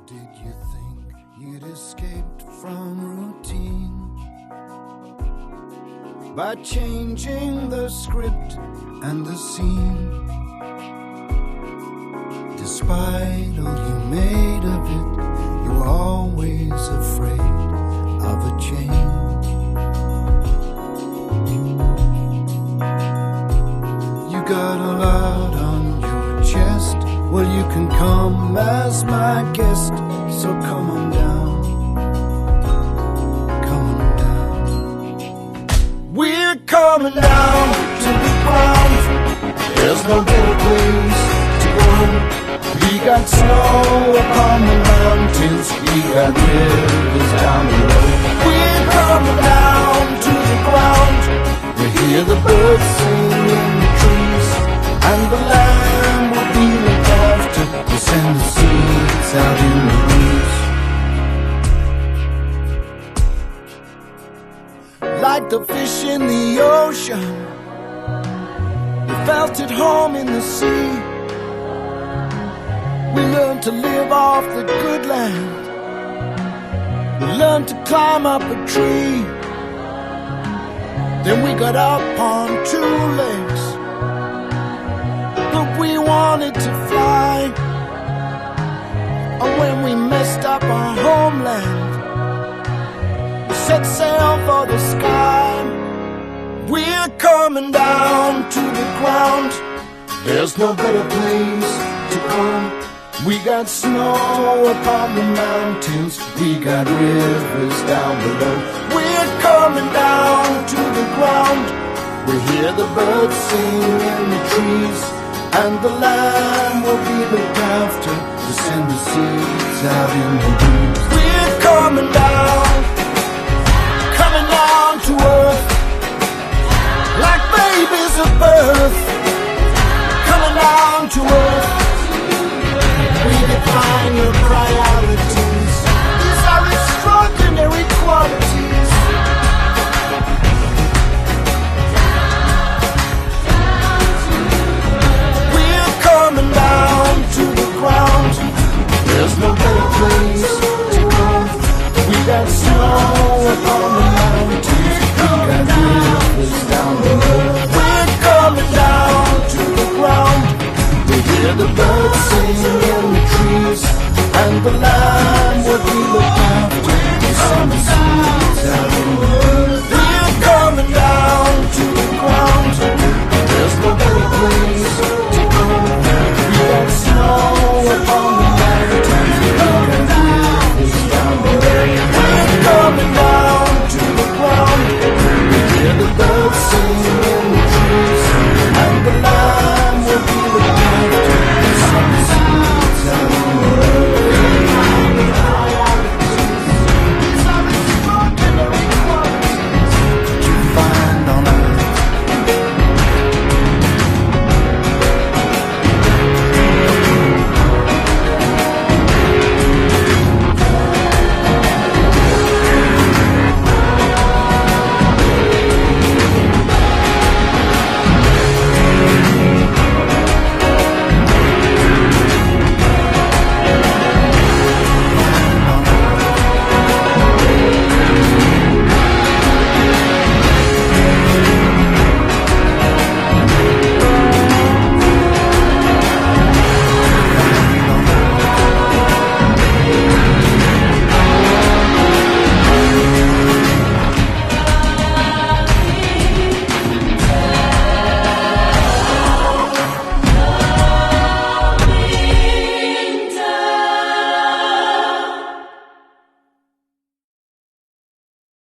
did you think you'd escaped from routine by changing the script and the scene? Despite all you made of it, you were always afraid of a change. You got a lot on your chest. Well, you can come as my guest, so come on down, come on down. We're coming down to the ground. There's no better place to go. We got snow upon the mountains, we got rivers down below. We're coming down to the ground. We hear the birds sing in the trees, and the land will be looked after. We send the seeds out in the breeze. Like the fish in the ocean, we felt at home in the sea. We learned to live off the good land. We learned to climb up a tree. Then we got up on two legs, but we wanted to fly. And when we messed up our homeland, we set sail for the sky. We're coming down to the ground. There's no better place to go. We got snow upon the mountains, we got rivers down below. We're coming down to the ground. We hear the birds sing in the trees, and the land will be looked after. We send the seeds out in the breeze. We're coming down to earth, like babies at birth. Coming down to earth. We define your priorities. These are extraordinary qualities. We're coming down to the ground. There's no better place to go. We got snow upon the mountains, we got rivers down below. We're coming down to the ground. We hear the birds sing in the trees, and the land will be looked after. We send the seeds out.